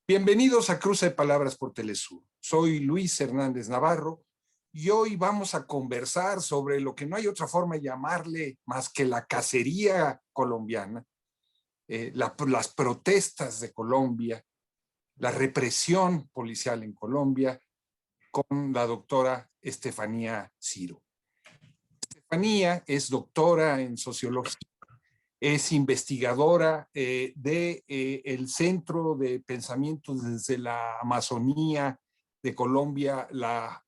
Bienvenidos a Cruce de Palabras por Telesur. Soy Luis Hernández Navarro y hoy vamos a conversar sobre lo que no hay otra forma de llamarle más que la cacería colombiana, las protestas de Colombia, la represión policial en Colombia, con la doctora Estefanía Ciro. Estefanía es doctora en sociología. Es investigadora del Centro de Pensamiento desde la Amazonía de Colombia, la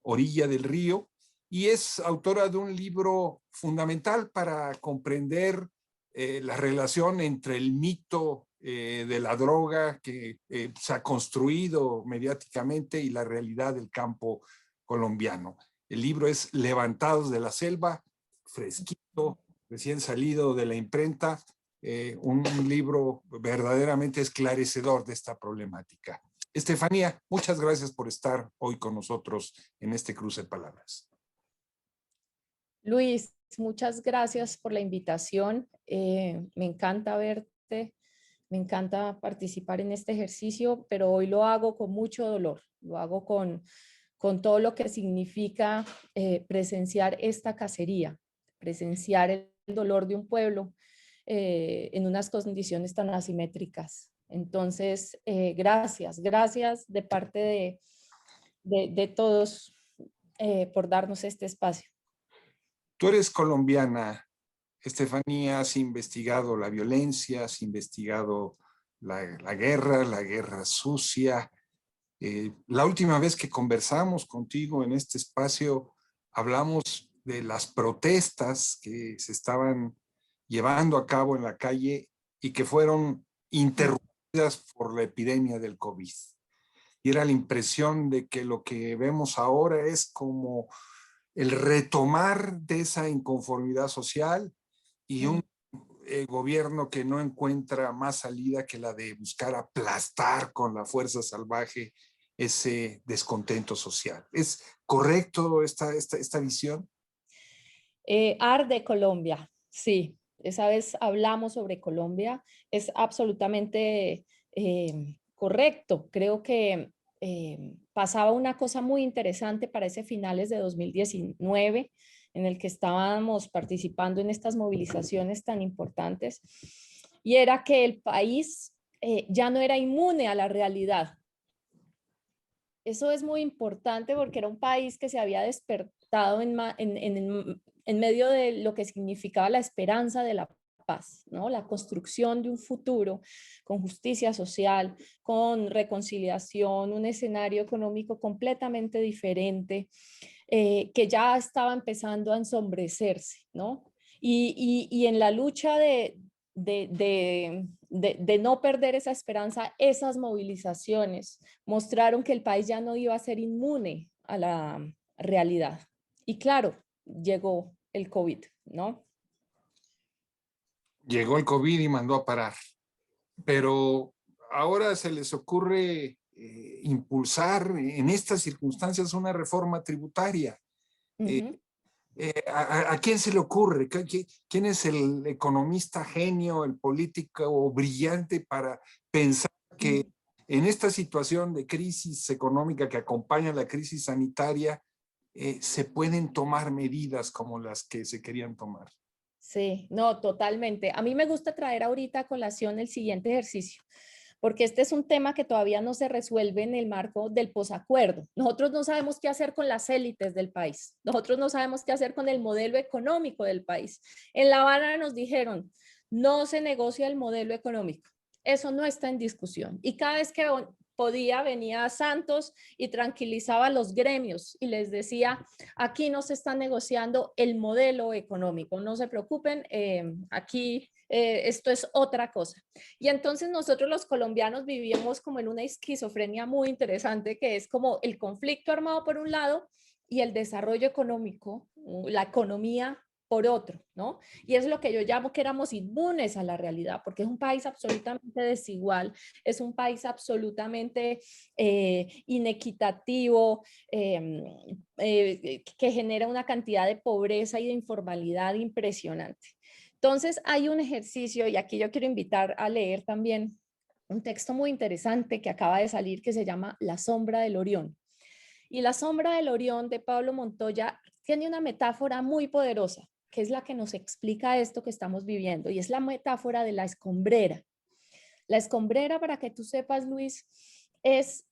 orilla del río, y es autora de un libro fundamental para comprender la relación entre el mito de la droga que se ha construido mediáticamente y la realidad del campo colombiano. El libro es Levantados de la Selva, fresquito, recién salido de la imprenta, un libro verdaderamente esclarecedor de esta problemática. Estefanía, muchas gracias por estar hoy con nosotros en este cruce de palabras. Luis, muchas gracias por la invitación. Me encanta verte, me encanta participar en este ejercicio, pero hoy lo hago con mucho dolor, lo hago con todo lo que significa presenciar esta cacería, presenciar el dolor de un pueblo en unas condiciones tan asimétricas. Entonces, gracias de parte de todos por darnos este espacio. Tú eres colombiana, Estefanía, has investigado la violencia, has investigado la guerra sucia. La última vez que conversamos contigo en este espacio, hablamos de las protestas que se estaban llevando a cabo en la calle y que fueron interrumpidas por la epidemia del COVID. Y era la impresión de que lo que vemos ahora es como el retomar de esa inconformidad social y un gobierno que no encuentra más salida que la de buscar aplastar con la fuerza salvaje ese descontento social. ¿Es correcto esta visión? Arde Colombia, sí. Esa vez hablamos sobre Colombia. Es absolutamente correcto. Creo que pasaba una cosa muy interesante para ese finales de 2019, en el que estábamos participando en estas movilizaciones tan importantes, y era que el país ya no era inmune a la realidad. Eso es muy importante porque era un país que se había despertado en medio de lo que significaba la esperanza de la paz, ¿no? La construcción de un futuro con justicia social, con reconciliación, un escenario económico completamente diferente, que ya estaba empezando a ensombrecerse, ¿no? Y en la lucha de no perder esa esperanza, esas movilizaciones mostraron que el país ya no iba a ser inmune a la realidad. Y claro, llegó el COVID, ¿no? Llegó el COVID y mandó a parar, pero ahora se les ocurre impulsar en estas circunstancias una reforma tributaria. ¿A quién se le ocurre? ¿Quién es el economista genio, el político brillante para pensar que en esta situación de crisis económica que acompaña la crisis sanitaria se pueden tomar medidas como las que se querían tomar? Sí, no, totalmente. A mí me gusta traer ahorita a colación el siguiente ejercicio, porque este es un tema que todavía no se resuelve en el marco del posacuerdo. Nosotros no sabemos qué hacer con las élites del país. Nosotros no sabemos qué hacer con el modelo económico del país. En La Habana nos dijeron, no se negocia el modelo económico. Eso no está en discusión. Y cada vez que podía, venía Santos y tranquilizaba a los gremios y les decía, aquí no se está negociando el modelo económico, no se preocupen, aquí esto es otra cosa. Y entonces nosotros los colombianos vivíamos como en una esquizofrenia muy interesante, que es como el conflicto armado por un lado y el desarrollo económico, la economía por otro, ¿no? Y es lo que yo llamo que éramos inmunes a la realidad, porque es un país absolutamente desigual, es un país absolutamente inequitativo, que genera una cantidad de pobreza y de informalidad impresionante. Entonces hay un ejercicio, y aquí yo quiero invitar a leer también un texto muy interesante que acaba de salir que se llama La sombra del Orión. Y La sombra del Orión de Pablo Montoya tiene una metáfora muy poderosa, que es la que nos explica esto que estamos viviendo, y es la metáfora de la escombrera. La escombrera, para que tú sepas, Luis, es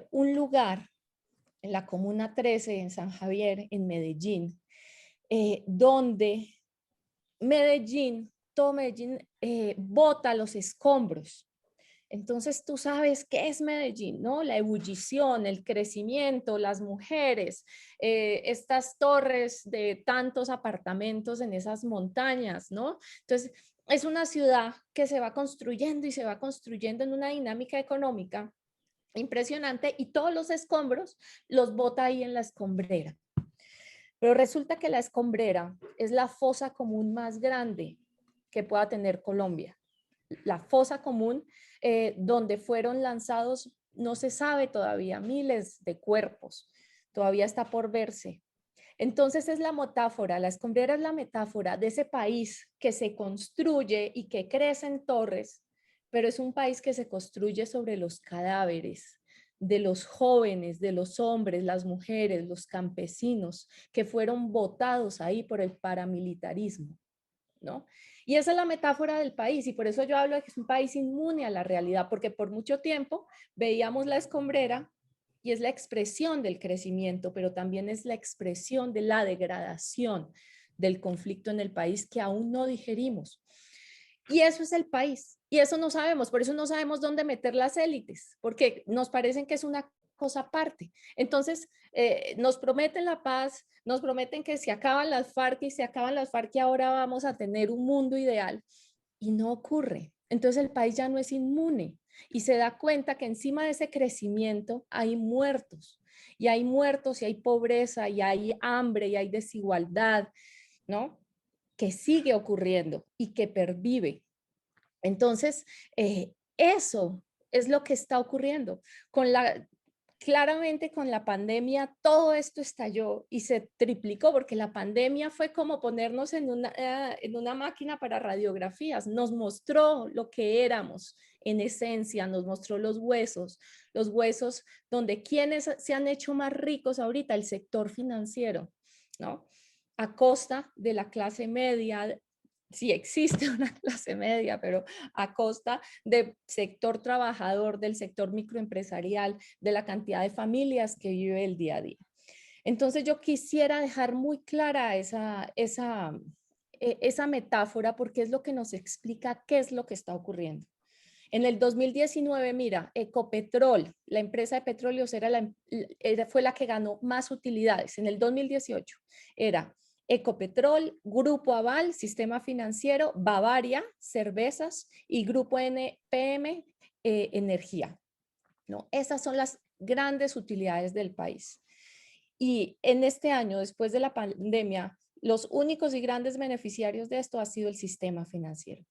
un lugar en la Comuna 13, en San Javier, en Medellín, donde todo Medellín bota los escombros. Entonces tú sabes qué es Medellín, ¿no? La ebullición, el crecimiento, las mujeres, estas torres de tantos apartamentos en esas montañas, ¿no? Entonces es una ciudad que se va construyendo y se va construyendo en una dinámica económica impresionante y todos los escombros los bota ahí en la escombrera. Pero resulta que la escombrera es la fosa común más grande que pueda tener Colombia. La fosa común donde fueron lanzados, no se sabe todavía, miles de cuerpos. Todavía está por verse. Entonces es la metáfora, la escombrera es la metáfora de ese país que se construye y que crece en torres, pero es un país que se construye sobre los cadáveres de los jóvenes, de los hombres, las mujeres, los campesinos que fueron botados ahí por el paramilitarismo, ¿no? Y esa es la metáfora del país y por eso yo hablo de que es un país inmune a la realidad, porque por mucho tiempo veíamos la escombrera y es la expresión del crecimiento, pero también es la expresión de la degradación del conflicto en el país que aún no digerimos. Y eso es el país. Y eso no sabemos. Por eso no sabemos dónde meter las élites, porque nos parecen que es una cosa aparte. Entonces, nos prometen la paz, nos prometen que se acaban las FARC y se acaban las FARC y ahora vamos a tener un mundo ideal. Y no ocurre. Entonces el país ya no es inmune y se da cuenta que encima de ese crecimiento hay muertos. Y hay muertos y hay pobreza y hay hambre y hay desigualdad, ¿no? Que sigue ocurriendo y que pervive. Entonces, eso es lo que está ocurriendo. Claramente con la pandemia todo esto estalló y se triplicó porque la pandemia fue como ponernos en una máquina para radiografías. Nos mostró lo que éramos en esencia, nos mostró los huesos donde quienes se han hecho más ricos ahorita, el sector financiero, ¿no? A costa de la clase media, sí existe una clase media, pero a costa del sector trabajador, del sector microempresarial, de la cantidad de familias que vive el día a día. Entonces yo quisiera dejar muy clara esa metáfora porque es lo que nos explica qué es lo que está ocurriendo. En el 2019, mira, Ecopetrol, la empresa de petróleos, fue la que ganó más utilidades. En el 2018 era Ecopetrol, Grupo Aval, Sistema Financiero, Bavaria, Cervezas y Grupo NPM, Energía, ¿no? Esas son las grandes utilidades del país. Y en este año, después de la pandemia, los únicos y grandes beneficiarios de esto ha sido el sistema financiero.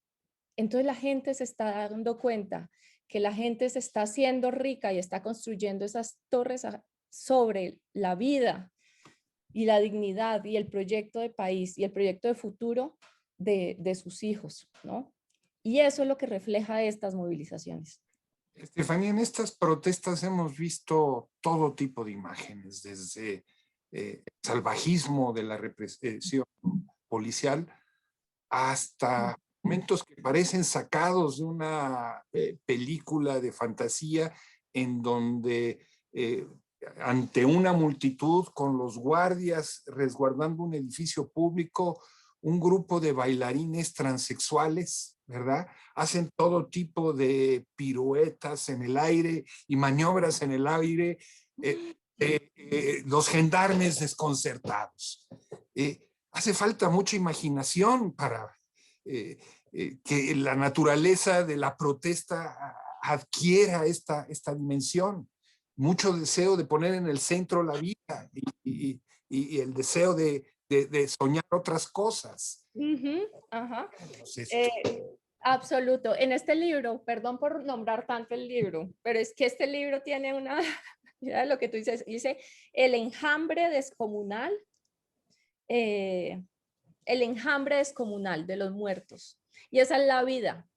Entonces la gente se está dando cuenta que la gente se está haciendo rica y está construyendo esas torres sobre la vida y la dignidad y el proyecto de país y el proyecto de futuro de sus hijos, ¿no? Y eso es lo que refleja estas movilizaciones. Estefanía, en estas protestas hemos visto todo tipo de imágenes, desde el salvajismo de la represión policial hasta momentos que parecen sacados de una película de fantasía en donde ante una multitud con los guardias resguardando un edificio público, un grupo de bailarines transexuales, ¿verdad? Hacen todo tipo de piruetas en el aire y maniobras en el aire, los gendarmes desconcertados. Hace falta mucha imaginación para que la naturaleza de la protesta adquiera esta dimensión. Mucho deseo de poner en el centro la vida y el deseo de de soñar otras cosas. Ajá. Entonces, Absoluto. En este libro, perdón por nombrar tanto el libro, pero es que este libro tiene una, mira lo que tú dices, dice el enjambre descomunal, eh, el enjambre descomunal de los muertos. Y esa es la vida.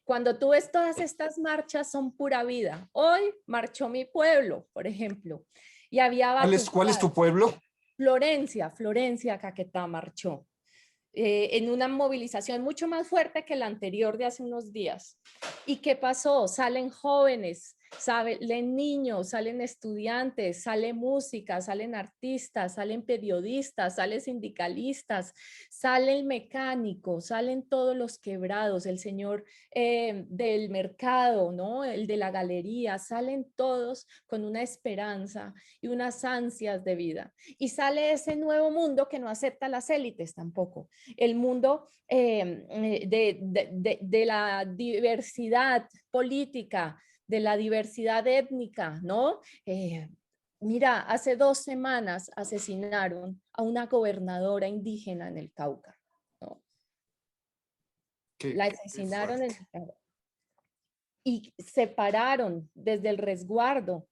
Cuando tú ves todas estas marchas, son pura vida. Hoy marchó mi pueblo, por ejemplo, y había ¿cuál es tu batucadas. pueblo? Florencia, Caquetá marchó en una movilización mucho más fuerte que la anterior de hace unos días. ¿Y qué pasó? Salen jóvenes, salen niños, salen estudiantes, sale música, salen artistas, salen periodistas, salen sindicalistas, sale el mecánico, salen todos los quebrados, el señor del mercado, ¿no? El de la galería, salen todos con una esperanza y unas ansias de vida. Y sale ese nuevo mundo que no acepta las élites tampoco, el mundo de la diversidad política, de la diversidad étnica, ¿no? Mira, hace 2 semanas asesinaron a una gobernadora indígena en el Cauca, ¿no? La Qué asesinaron en fuerte. el Cauca y separaron desde el resguardo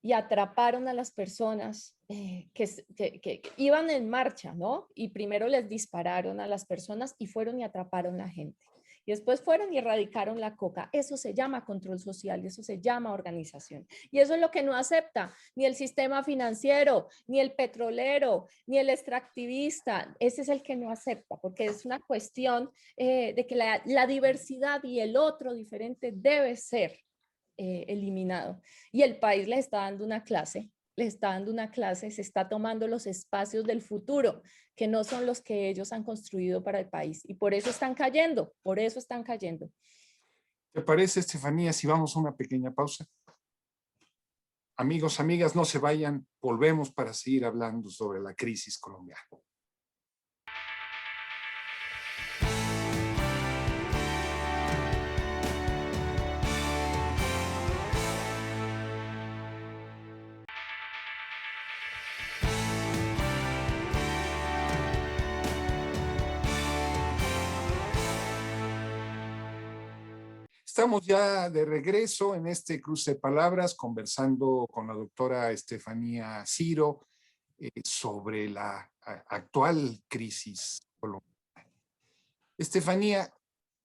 y atraparon a las personas que iban en marcha, ¿no? Y primero les dispararon a las personas y fueron y atraparon a la gente. Y después fueron y erradicaron la coca. Eso se llama control social, eso se llama organización. Y eso es lo que no acepta ni el sistema financiero, ni el petrolero, ni el extractivista. Ese es el que no acepta, porque es una cuestión de que la diversidad y el otro diferente debe ser eliminado. Y el país le está dando una clase, le está dando una clase, se está tomando los espacios del futuro, que no son los que ellos han construido para el país. Y por eso están cayendo, por eso están cayendo. ¿Te parece, Estefanía, si vamos a una pequeña pausa? Amigos, amigas, no se vayan, volvemos para seguir hablando sobre la crisis colombiana. Estamos ya de regreso en este cruce de palabras, conversando con la doctora Estefanía Ciro sobre la actual crisis colombiana. Estefanía,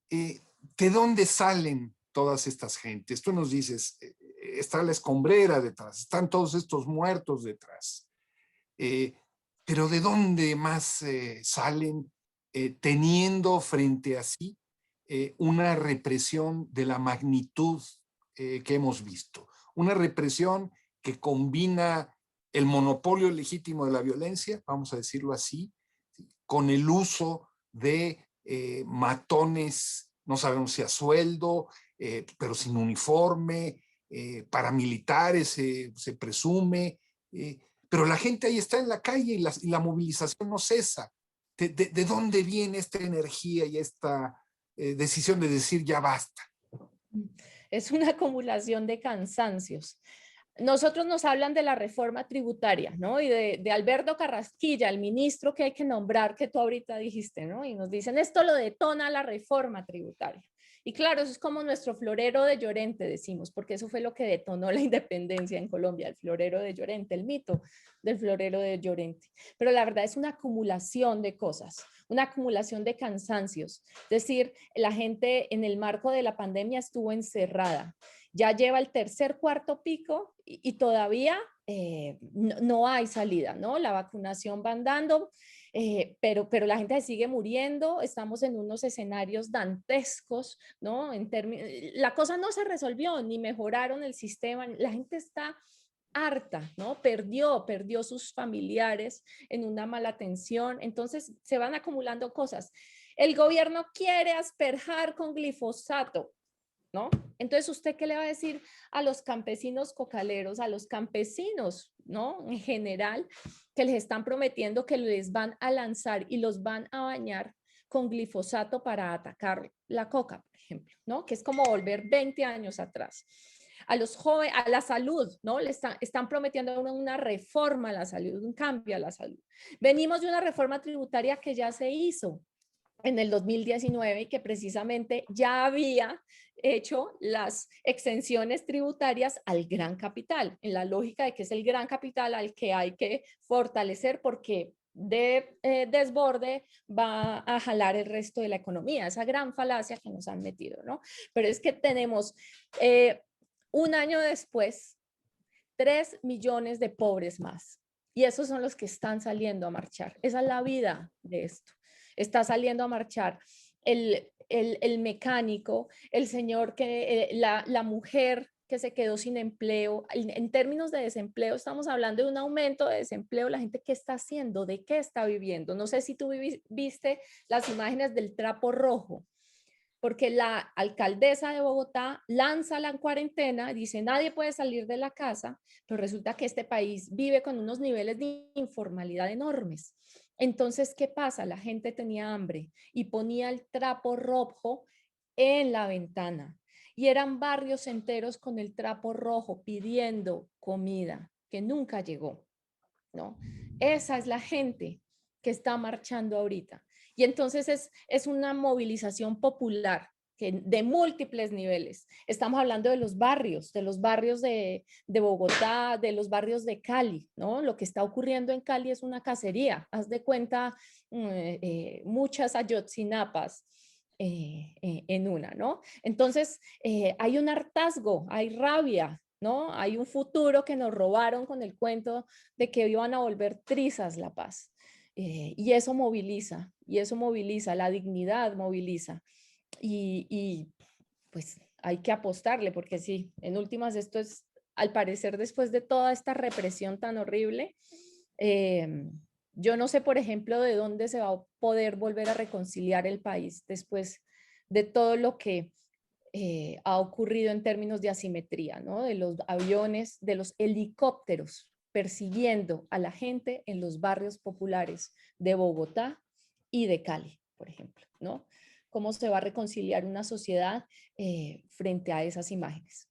¿de dónde salen todas estas gentes? Tú nos dices, está la escombrera detrás, están todos estos muertos detrás, pero ¿de dónde más salen teniendo frente a sí una represión de la magnitud que hemos visto? Una represión que combina el monopolio legítimo de la violencia, vamos a decirlo así, con el uso de matones, no sabemos si a sueldo, pero sin uniforme, paramilitares se presume, pero la gente ahí está en la calle y la movilización no cesa. ¿De dónde viene esta energía y esta decisión de decir ya basta? Es una acumulación de cansancios. Nosotros nos hablan de la reforma tributaria, ¿no? Y de Alberto Carrasquilla, el ministro que hay que nombrar, que tú ahorita dijiste, ¿no? Y nos dicen, esto lo detona la reforma tributaria. Y claro, eso es como nuestro florero de Llorente, decimos, porque eso fue lo que detonó la independencia en Colombia, el florero de Llorente, el mito del florero de Llorente. Pero la verdad es una acumulación de cosas, una acumulación de cansancios. Es decir, la gente en el marco de la pandemia estuvo encerrada, ya lleva el tercer, cuarto pico y todavía no hay salida, ¿no? La vacunación va andando, pero la gente sigue muriendo, estamos en unos escenarios dantescos, ¿no? La cosa no se resolvió, ni mejoraron el sistema, la gente está harta, ¿no? Perdió sus familiares en una mala atención, entonces se van acumulando cosas. El gobierno quiere asperjar con glifosato, ¿no? Entonces, ¿usted qué le va a decir a los campesinos cocaleros, a los campesinos, ¿no? En general, que les están prometiendo que les van a lanzar y los van a bañar con glifosato para atacar la coca, por ejemplo, ¿no? Que es como volver 20 años atrás. a los jóvenes, a la salud, ¿no? Están prometiendo una reforma a la salud, un cambio a la salud. Venimos de una reforma tributaria que ya se hizo en el 2019 y que precisamente ya había hecho las exenciones tributarias al gran capital, en la lógica de que es el gran capital al que hay que fortalecer porque de desborde va a jalar el resto de la economía, esa gran falacia que nos han metido, ¿no? Pero es que tenemos un año después 3 millones de pobres más y esos son los que están saliendo a marchar. Esa es la vida de esto. Está saliendo a marchar el mecánico, el señor que, la mujer que se quedó sin empleo. En términos de desempleo, estamos hablando de un aumento de desempleo. La gente, ¿qué está haciendo? ¿De qué está viviendo? No sé si tú viste las imágenes del trapo rojo, porque la alcaldesa de Bogotá lanza la cuarentena, dice nadie puede salir de la casa, pero resulta que este país vive con unos niveles de informalidad enormes. Entonces, ¿qué pasa? La gente tenía hambre y ponía el trapo rojo en la ventana y eran barrios enteros con el trapo rojo pidiendo comida que nunca llegó, ¿no? Esa es la gente que está marchando ahorita. Y entonces es una movilización popular que, de múltiples niveles. Estamos hablando de los barrios de Bogotá, de los barrios de Cali, ¿no? Lo que está ocurriendo en Cali es una cacería. Haz de cuenta muchas ayotzinapas en una, ¿no? Entonces hay un hartazgo, hay rabia, ¿no? Hay un futuro que nos robaron con el cuento de que iban a volver trizas la paz. Y eso moviliza, la dignidad moviliza. Y pues hay que apostarle, porque sí, en últimas esto es, al parecer, después de toda esta represión tan horrible, yo no sé, por ejemplo, de dónde se va a poder volver a reconciliar el país después de todo lo que ha ocurrido en términos de asimetría, ¿no? De los aviones, de los helicópteros persiguiendo a la gente en los barrios populares de Bogotá y de Cali, por ejemplo, ¿no? ¿Cómo se va a reconciliar una sociedad frente a esas imágenes?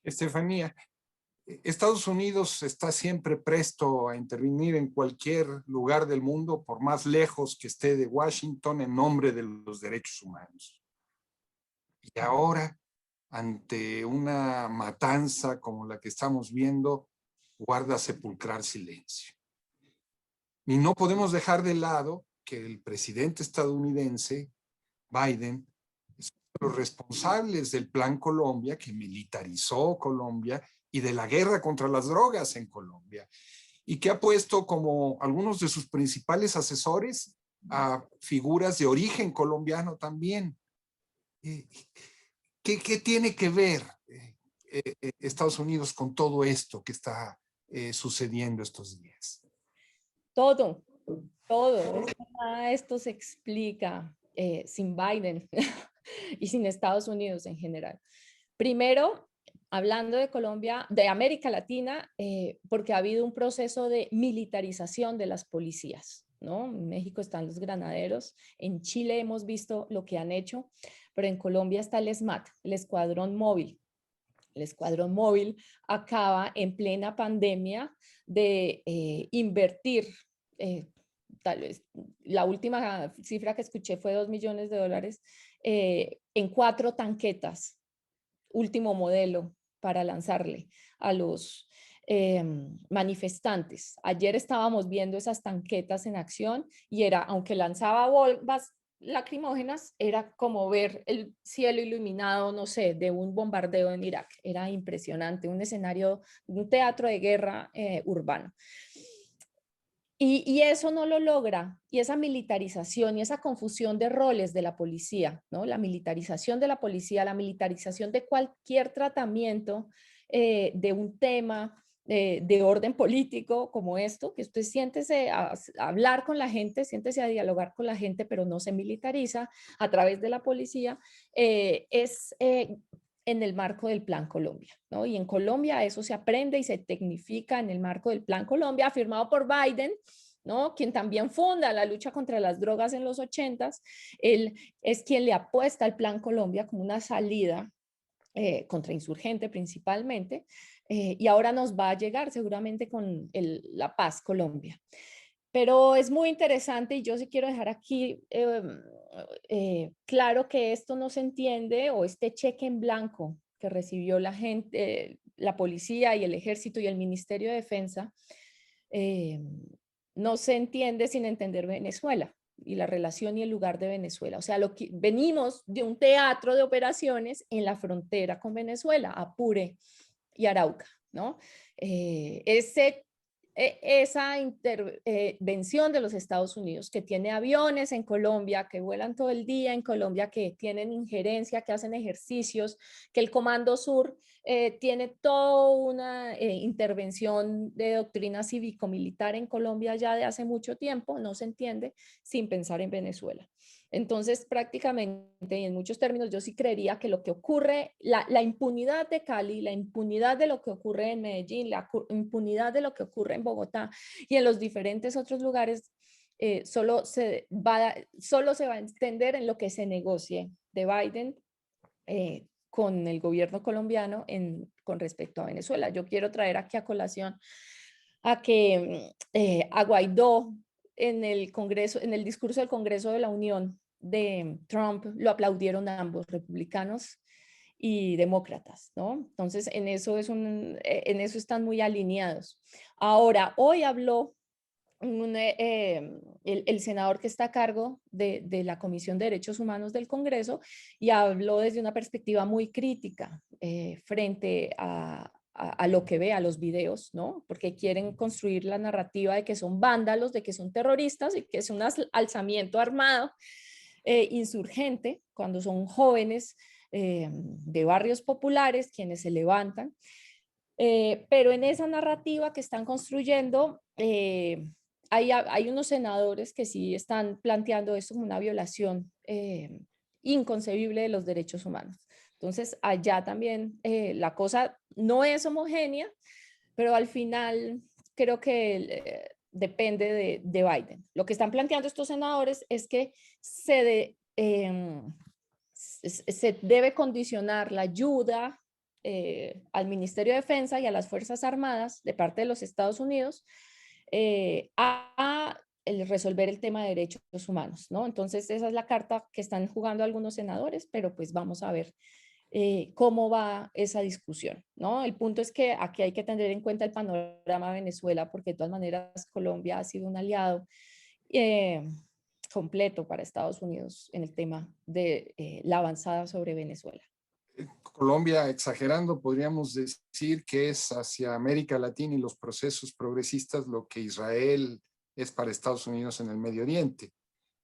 Estefanía, Estados Unidos está siempre presto a intervenir en cualquier lugar del mundo, por más lejos que esté de Washington, en nombre de los derechos humanos. Y ahora, ante una matanza como la que estamos viendo, guarda sepulcral silencio. Y no podemos dejar de lado que el presidente estadounidense, Biden, es uno de los responsables del Plan Colombia, que militarizó Colombia, y de la guerra contra las drogas en Colombia, y que ha puesto como algunos de sus principales asesores a figuras de origen colombiano también. ¿Qué tiene que ver Estados Unidos con todo esto que está sucediendo estos días? Todo, todo. Esto se explica sin Biden y sin Estados Unidos en general. Primero, hablando de Colombia, de América Latina, porque ha habido un proceso de militarización de las policías, ¿no? En México están los granaderos, en Chile hemos visto lo que han hecho, pero en Colombia está el ESMAD, el Escuadrón Móvil. El Escuadrón Móvil acaba en plena pandemia de invertir, tal vez la última cifra que escuché fue $2 millones, en 4 tanquetas último modelo para lanzarle a los manifestantes. Ayer estábamos viendo esas tanquetas en acción y era, aunque lanzaba bombas lacrimógenas, era como ver el cielo iluminado, no sé, de un bombardeo en Irak. Era impresionante, un escenario, un teatro de guerra urbano. Y eso no lo logra, y esa militarización y esa confusión de roles de la policía, ¿no? La militarización de la policía, la militarización de cualquier tratamiento de un tema de orden político como esto, que usted siéntese a hablar con la gente, siéntese a dialogar con la gente, pero no se militariza a través de la policía, es en el marco del Plan Colombia, ¿no? Y en Colombia eso se aprende y se tecnifica en el marco del Plan Colombia, firmado por Biden, ¿no? Quien también funda la lucha contra las drogas en los 80s. Él es quien le apuesta al Plan Colombia como una salida contrainsurgente principalmente, y ahora nos va a llegar seguramente con la Paz Colombia. Pero es muy interesante y yo sí quiero dejar aquí claro que esto no se entiende, o este cheque en blanco que recibió la gente, la policía y el ejército y el Ministerio de Defensa, eh, no se entiende sin entender Venezuela y la relación y el lugar de Venezuela. O sea, venimos de un teatro de operaciones en la frontera con Venezuela, Apure y Arauca, ¿no? Esa intervención de los Estados Unidos, que tiene aviones en Colombia, que vuelan todo el día en Colombia, que tienen injerencia, que hacen ejercicios, que el Comando Sur tiene toda una intervención de doctrina cívico-militar en Colombia ya de hace mucho tiempo, no se entiende sin pensar en Venezuela. Entonces, prácticamente, y en muchos términos, yo sí creería que lo que ocurre, la impunidad de Cali, la impunidad de lo que ocurre en Medellín, la impunidad de lo que ocurre en Bogotá y en los diferentes otros lugares, solo se va a entender en lo que se negocie de Biden con el gobierno colombiano con respecto a Venezuela. Yo quiero traer aquí a colación a que a Guaidó en el Congreso, en el discurso del Congreso de la Unión de Trump, lo aplaudieron ambos, republicanos y demócratas, ¿no? Entonces, en eso están muy alineados. Ahora, hoy habló el senador que está a cargo de la Comisión de Derechos Humanos del Congreso, y habló desde una perspectiva muy crítica frente a lo que ve, a los videos, ¿no? Porque quieren construir la narrativa de que son vándalos, de que son terroristas y que es un alzamiento armado insurgente, cuando son jóvenes de barrios populares quienes se levantan. Pero en esa narrativa que están construyendo, hay unos senadores que sí están planteando esto como una violación inconcebible de los derechos humanos. Entonces, allá también la cosa no es homogénea, pero al final creo que depende de Biden. Lo que están planteando estos senadores es que se debe condicionar la ayuda al Ministerio de Defensa y a las Fuerzas Armadas de parte de los Estados Unidos a el resolver el tema de derechos humanos, ¿no? Entonces, esa es la carta que están jugando algunos senadores, pero pues vamos a ver cómo va esa discusión, ¿no? El punto es que aquí hay que tener en cuenta el panorama de Venezuela, porque de todas maneras Colombia ha sido un aliado eh, completo para Estados Unidos en el tema de la avanzada sobre Venezuela. Colombia, exagerando, podríamos decir que es hacia América Latina y los procesos progresistas lo que Israel es para Estados Unidos en el Medio Oriente,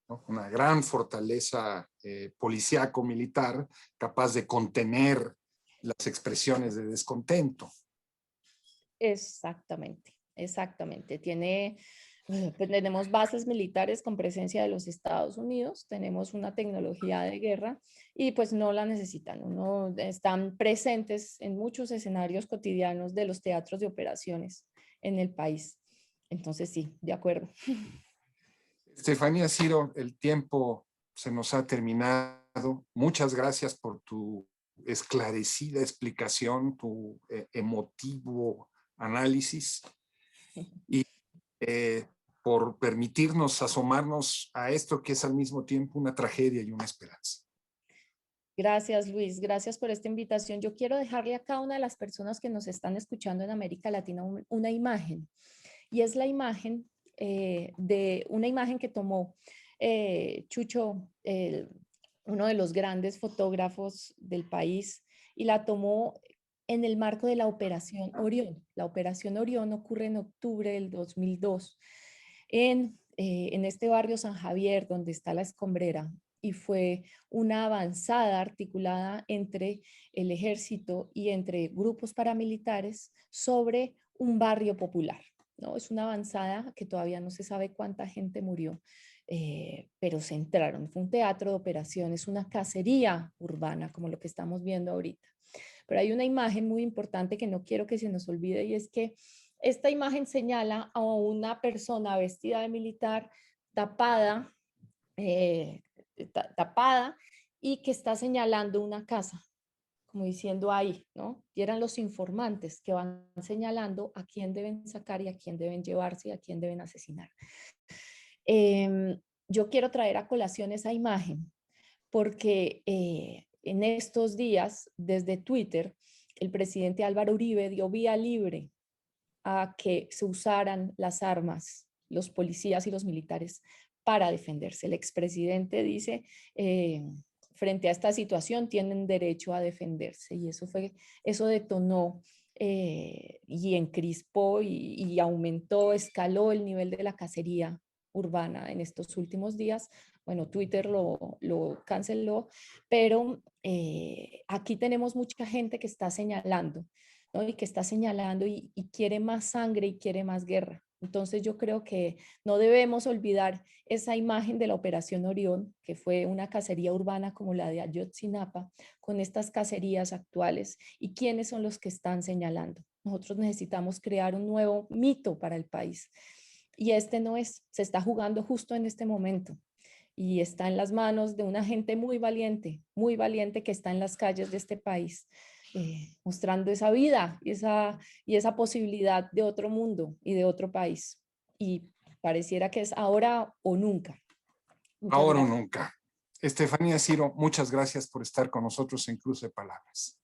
¿no? Una gran fortaleza policíaco-militar capaz de contener las expresiones de descontento. Exactamente, exactamente. Pues tenemos bases militares con presencia de los Estados Unidos, tenemos una tecnología de guerra y pues no la necesitan, están presentes en muchos escenarios cotidianos de los teatros de operaciones en el país. Entonces sí, de acuerdo. Estefanía, Ciro, el tiempo se nos ha terminado. Muchas gracias por tu esclarecida explicación, tu emotivo análisis y por permitirnos asomarnos a esto que es al mismo tiempo una tragedia y una esperanza. Gracias, Luis. Gracias por esta invitación. Yo quiero dejarle a cada una de las personas que nos están escuchando en América Latina una imagen, y es la imagen de una imagen que tomó Chucho, uno de los grandes fotógrafos del país, y la tomó en el marco de la Operación Orión. La Operación Orión ocurre en octubre del 2002 en este barrio San Javier, donde está la Escombrera, y fue una avanzada articulada entre el ejército y entre grupos paramilitares sobre un barrio popular, ¿no? Es una avanzada que todavía no se sabe cuánta gente murió, pero se entraron. Fue un teatro de operaciones, una cacería urbana, como lo que estamos viendo ahorita. Pero hay una imagen muy importante que no quiero que se nos olvide, y es que esta imagen señala a una persona vestida de militar, tapada, tapada, y que está señalando una casa como diciendo ahí, ¿no? Y eran los informantes que van señalando a quién deben sacar y a quién deben llevarse y a quién deben asesinar. Yo quiero traer a colación esa imagen porque en estos días, desde Twitter, el presidente Álvaro Uribe dio vía libre a que se usaran las armas, los policías y los militares para defenderse. El expresidente dice, frente a esta situación tienen derecho a defenderse y eso detonó y encrispó y aumentó, escaló el nivel de la cacería urbana en estos últimos días. Bueno, Twitter lo canceló, pero aquí tenemos mucha gente que está señalando, ¿no? Y que está señalando y quiere más sangre y quiere más guerra. Entonces yo creo que no debemos olvidar esa imagen de la Operación Orión, que fue una cacería urbana como la de Ayotzinapa, con estas cacerías actuales y quiénes son los que están señalando. Nosotros necesitamos crear un nuevo mito para el país y este no es, se está jugando justo en este momento y está en las manos de una gente muy valiente que está en las calles de este país, mostrando esa vida y esa posibilidad de otro mundo y de otro país. Y pareciera que es ahora o nunca. Muchas Ahora o gracias. nunca. Estefanía Ciro, muchas gracias por estar con nosotros en Cruce de Palabras.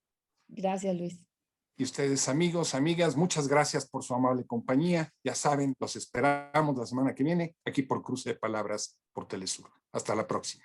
Gracias, Luis. Y ustedes, amigos, amigas, muchas gracias por su amable compañía. Ya saben, los esperamos la semana que viene aquí por Cruce de Palabras por Telesur. Hasta la próxima.